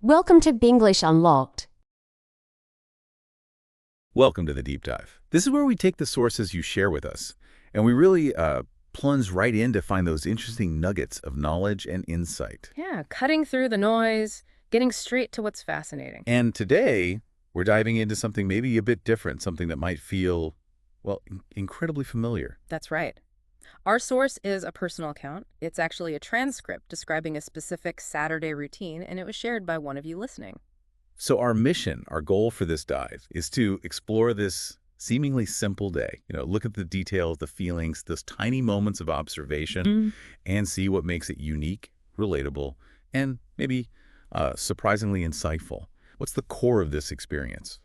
Welcome to English Unlocked. Welcome to the deep dive. This is where we take the sources you share with us, and we really plunge right in to find those interesting nuggets of knowledge and insight. Yeah, cutting through the noise, getting straight to what's fascinating. And today, we're diving into something maybe a bit different, something that might feel, well, incredibly familiar. That's right. Our source is a personal account. It's actually a transcript describing a specific Saturday routine, and it was shared by one of you listening. So our mission, our goal for this dive, is to explore this seemingly simple day. Look at the details, the feelings, those tiny moments of observation, and see what makes it unique, relatable, and maybe surprisingly insightful. What's the core of this experience?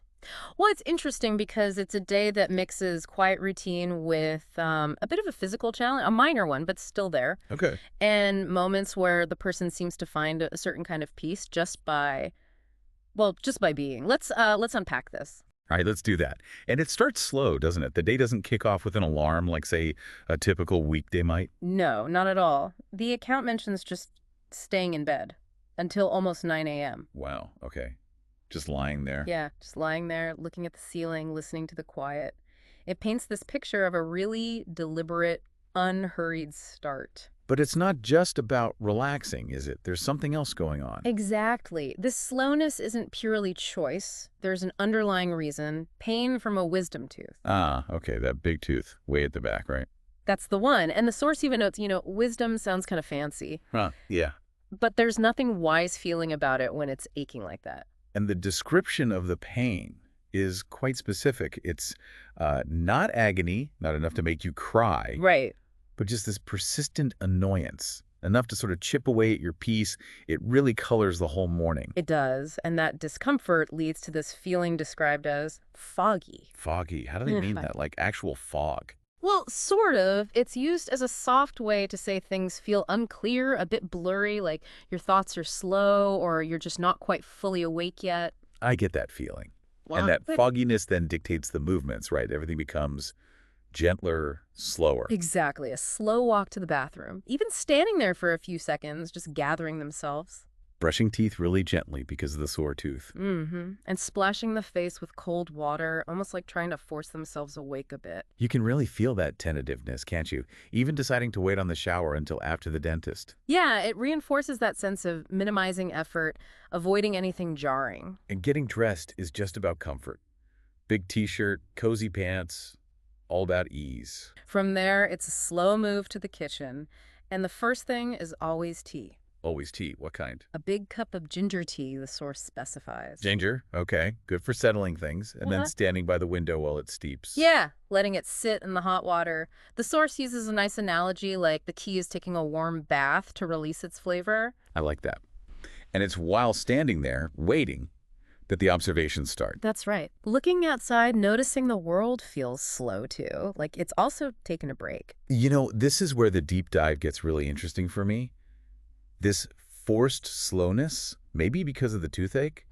Well, it's interesting because it's a day that mixes quiet routine with a bit of a physical challenge, a minor one, but still there. Okay. And moments where the person seems to find a certain kind of peace just by being. Let's unpack this. All right, let's do that. And it starts slow, doesn't it? The day doesn't kick off with an alarm like, say, a typical weekday might. No, not at all. The account mentions just staying in bed until almost 9 a.m. Wow, okay. Just lying there. Yeah, just lying there, looking at the ceiling, listening to the quiet. It paints this picture of a really deliberate, unhurried start. But it's not just about relaxing, is it? There's something else going on. Exactly. This slowness isn't purely choice. There's an underlying reason, pain from a wisdom tooth. Ah, okay, that big tooth way at the back, right? That's the one. And the source even notes, wisdom sounds kind of fancy. Huh, yeah. But there's nothing wise feeling about it when it's aching like that. And the description of the pain is quite specific. It's not agony, not enough to make you cry. Right. But just this persistent annoyance, enough to sort of chip away at your peace. It really colors the whole morning. It does. And that discomfort leads to this feeling described as foggy. Foggy. How do they mean that? Like actual fog? Well, sort of. It's used as a soft way to say things feel unclear, a bit blurry, like your thoughts are slow or you're just not quite fully awake yet. I get that feeling. And that fogginess then dictates the movements, right? Everything becomes gentler, slower. Exactly. A slow walk to the bathroom. Even standing there for a few seconds, just gathering themselves. Brushing teeth really gently because of the sore tooth. And splashing the face with cold water, almost like trying to force themselves awake a bit. You can really feel that tentativeness, can't you? Even deciding to wait on the shower until after the dentist. Yeah, it reinforces that sense of minimizing effort, avoiding anything jarring. And getting dressed is just about comfort. Big t-shirt, cozy pants, all about ease. From there, it's a slow move to the kitchen, and the first thing is always tea. Always tea. What kind? A big cup of ginger tea, the source specifies. Ginger. Okay. Good for settling things. And then standing by the window while it steeps. Yeah, letting it sit in the hot water. The source uses a nice analogy like the tea is taking a warm bath to release its flavor. I like that. And it's while standing there, waiting, that the observations start. That's right. Looking outside, noticing the world feels slow too. Like it's also taking a break. This is where the deep dive gets really interesting for me. This forced slowness, maybe because of the toothache,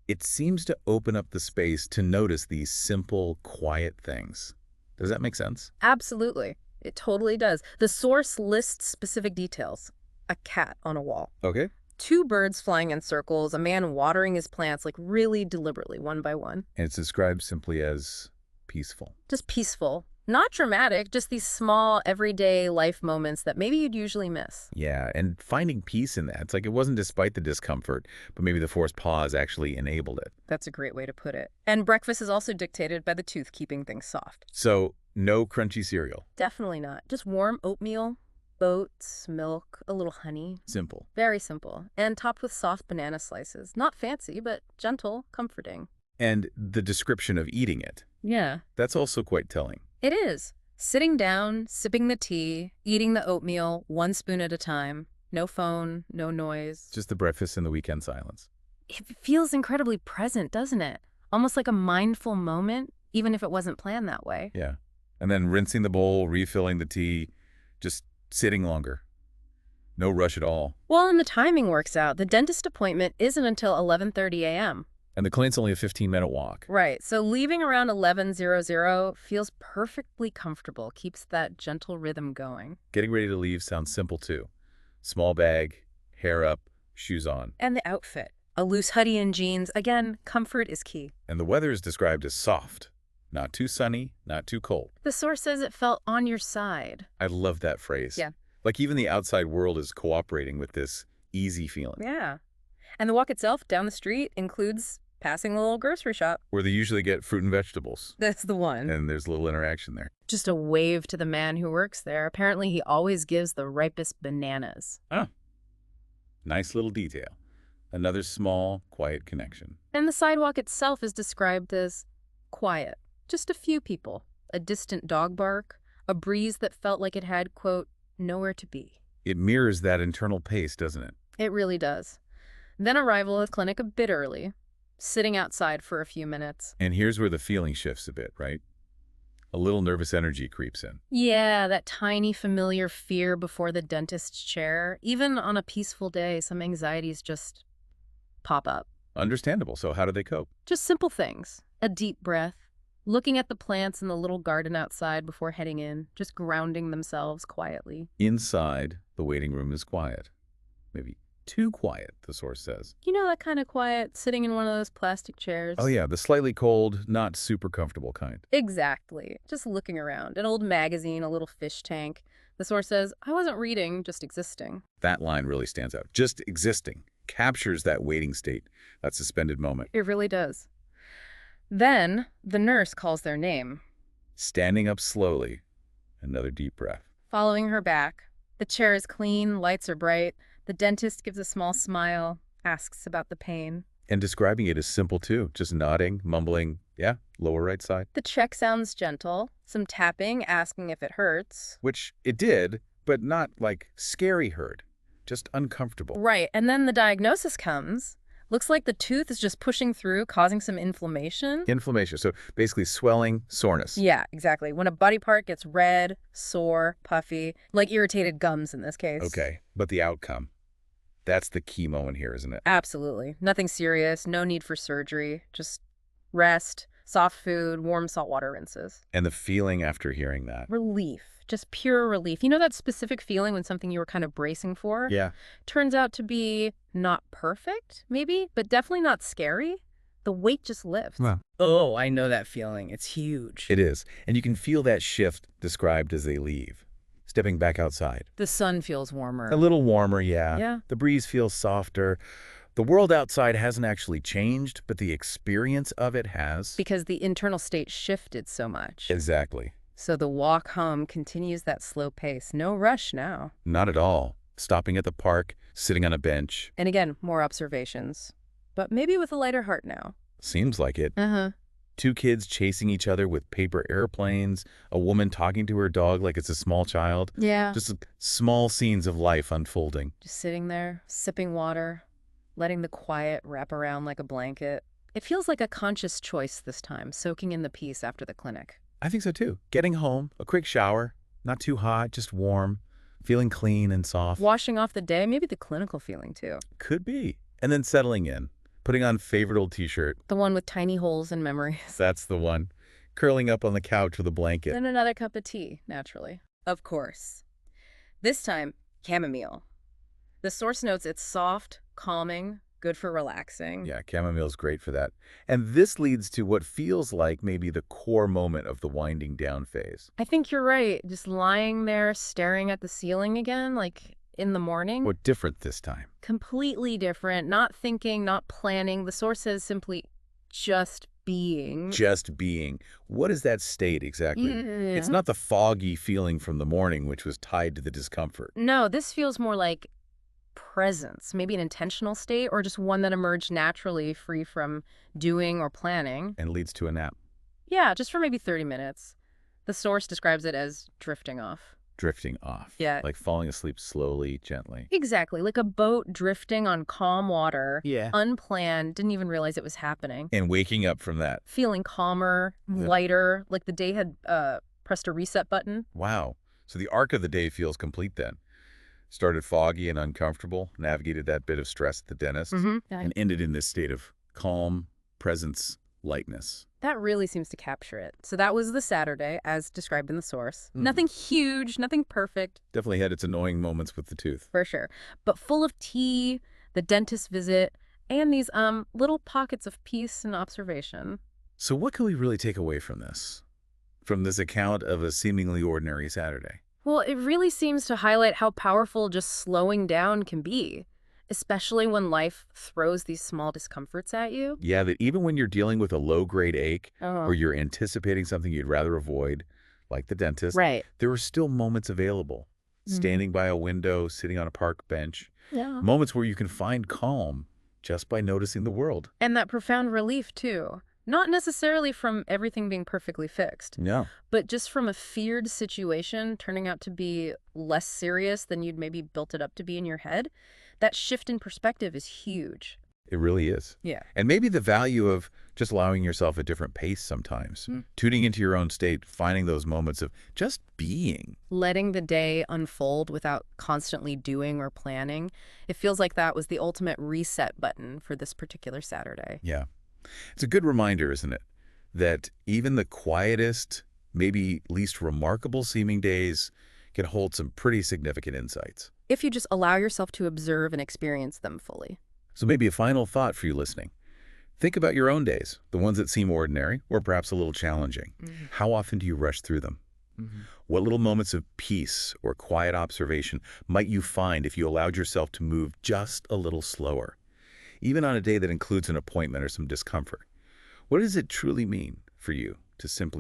it seems to open up the space to notice these simple, quiet things. Does that make sense? Absolutely. It totally does. The source lists specific details. A cat on a wall. Okay. 2 birds flying in circles, a man watering his plants like really deliberately, one by one. And it's described simply as peaceful. Just peaceful. Not dramatic, just these small, everyday life moments that maybe you'd usually miss. Yeah, and finding peace in that. It's like it wasn't despite the discomfort, but maybe the forced pause actually enabled it. That's a great way to put it. And breakfast is also dictated by the tooth keeping things soft. So, no crunchy cereal. Definitely not. Just warm oatmeal, oats, milk, a little honey. Simple. Very simple. And topped with soft banana slices. Not fancy, but gentle, comforting. And the description of eating it. Yeah. That's also quite telling. It is. Sitting down, sipping the tea, eating the oatmeal, 1 spoon at a time. No phone, no noise. Just the breakfast and the weekend silence. It feels incredibly present, doesn't it? Almost like a mindful moment, even if it wasn't planned that way. Yeah. And then rinsing the bowl, refilling the tea, just sitting longer. No rush at all. Well, and the timing works out. The dentist appointment isn't until 11:30 a.m. And the clinic's only a 15-minute walk. Right. So leaving around 11:00 feels perfectly comfortable, keeps that gentle rhythm going. Getting ready to leave sounds simple, too. Small bag, hair up, shoes on. And the outfit. A loose hoodie and jeans. Again, comfort is key. And the weather is described as soft. Not too sunny, not too cold. The source says it felt on your side. I love that phrase. Yeah. Like even the outside world is cooperating with this easy feeling. Yeah. And the walk itself down the street includes passing a little grocery shop. Where they usually get fruit and vegetables. That's the one. And there's a little interaction there. Just a wave to the man who works there. Apparently, he always gives the ripest bananas. Oh, nice little detail. Another small, quiet connection. And the sidewalk itself is described as quiet. Just a few people. A distant dog bark. A breeze that felt like it had, quote, nowhere to be. It mirrors that internal pace, doesn't it? It really does. Then arrival at the clinic a bit early. Sitting outside for a few minutes. And here's where the feeling shifts a bit, right? A little nervous energy creeps in. Yeah, that tiny familiar fear before the dentist's chair. Even on a peaceful day, some anxieties just pop up. Understandable. So how do they cope? Just simple things. A deep breath. Looking at the plants in the little garden outside before heading in. Just grounding themselves quietly. Inside, the waiting room is quiet. Maybe too quiet, the source says. You know that kind of quiet, sitting in one of those plastic chairs? Oh yeah, the slightly cold, not super comfortable kind. Exactly. Just looking around. An old magazine, a little fish tank. The source says, I wasn't reading, just existing. That line really stands out. Just existing captures that waiting state, that suspended moment. It really does. Then the nurse calls their name. Standing up slowly, another deep breath. Following her back. The chair is clean, lights are bright. The dentist gives a small smile, asks about the pain. And describing it as simple too, just nodding, mumbling, yeah, lower right side. The check sounds gentle, some tapping, asking if it hurts. Which it did, but not like scary hurt, just uncomfortable. Right, and then the diagnosis comes. Looks like the tooth is just pushing through, causing some inflammation. Inflammation, so basically swelling, soreness. Yeah, exactly. When a body part gets red, sore, puffy, like irritated gums in this case. Okay, but the outcome, that's the key moment here, isn't it? Absolutely. Nothing serious, no need for surgery, just rest, soft food, warm saltwater rinses. And the feeling after hearing that. Relief. Just pure relief. You know that specific feeling when something you were kind of bracing for? Yeah. Turns out to be not perfect, maybe, but definitely not scary. The weight just lifts. Wow. Oh, I know that feeling. It's huge. It is. And you can feel that shift described as they leave, stepping back outside. The sun feels warmer. A little warmer, yeah. Yeah. The breeze feels softer. The world outside hasn't actually changed, but the experience of it has. Because the internal state shifted so much. Exactly. So the walk home continues that slow pace. No rush now. Not at all. Stopping at the park, sitting on a bench. And again, more observations. But maybe with a lighter heart now. Seems like it. Uh-huh. Two kids chasing each other with paper airplanes, a woman talking to her dog like it's a small child. Yeah. Just small scenes of life unfolding. Just sitting there, sipping water, letting the quiet wrap around like a blanket. It feels like a conscious choice this time, soaking in the peace after the clinic. I think so too. Getting home, a quick shower, not too hot, just warm, feeling clean and soft. Washing off the day, maybe the clinical feeling too. Could be. And then settling in, putting on favorite old t-shirt. The one with tiny holes and memories. That's the one. Curling up on the couch with a blanket. Then another cup of tea, naturally. Of course. This time, chamomile. The source notes it's soft, calming, good for relaxing. Yeah, chamomile's great for that. And this leads to what feels like maybe the core moment of the winding down phase. I think you're right. Just lying there, staring at the ceiling again, like in the morning. What different this time? Completely different. Not thinking, not planning. The source says simply just being. Just being. What is that state exactly? Yeah. It's not the foggy feeling from the morning, which was tied to the discomfort. No, this feels more like presence, maybe an intentional state, or just one that emerged naturally, free from doing or planning. And leads to a nap. Yeah, just for maybe 30 minutes. The source describes it as drifting off. Drifting off. Yeah. Like falling asleep slowly, gently. Exactly, like a boat drifting on calm water. Yeah. Unplanned, didn't even realize it was happening. And waking up from that. Feeling calmer, Yeah. lighter, like the day had pressed a reset button. Wow. So the arc of the day feels complete then. Started foggy and uncomfortable, navigated that bit of stress at the dentist, and ended in this state of calm, presence, lightness. That really seems to capture it. So that was the Saturday, as described in the source. Nothing huge, nothing perfect, Definitely had its annoying moments with the tooth. for sure. But full of tea, the dentist visit, and these little pockets of peace and observation. So what can we really take away from this account of a seemingly ordinary Saturday? Well, it really seems to highlight how powerful just slowing down can be, especially when life throws these small discomforts at you. Yeah, that even when you're dealing with a low-grade ache Oh, or you're anticipating something you'd rather avoid, like the dentist, right. there are still moments available. Standing by a window, sitting on a park bench, Yeah. moments where you can find calm just by noticing the world. And that profound relief, too. Not necessarily from everything being perfectly fixed, Yeah. but just from a feared situation turning out to be less serious than you'd maybe built it up to be in your head. That shift in perspective is huge. It really is. Yeah. And maybe the value of just allowing yourself a different pace sometimes, tuning into your own state, finding those moments of just being. Letting the day unfold without constantly doing or planning, it feels like that was the ultimate reset button for this particular Saturday. Yeah. It's a good reminder, isn't it, that even the quietest, maybe least remarkable seeming days can hold some pretty significant insights. If you just allow yourself to observe and experience them fully. So maybe a final thought for you listening. Think about your own days, the ones that seem ordinary or perhaps a little challenging. How often do you rush through them? What little moments of peace or quiet observation might you find if you allowed yourself to move just a little slower? Even on a day that includes an appointment or some discomfort. What does it truly mean for you to simply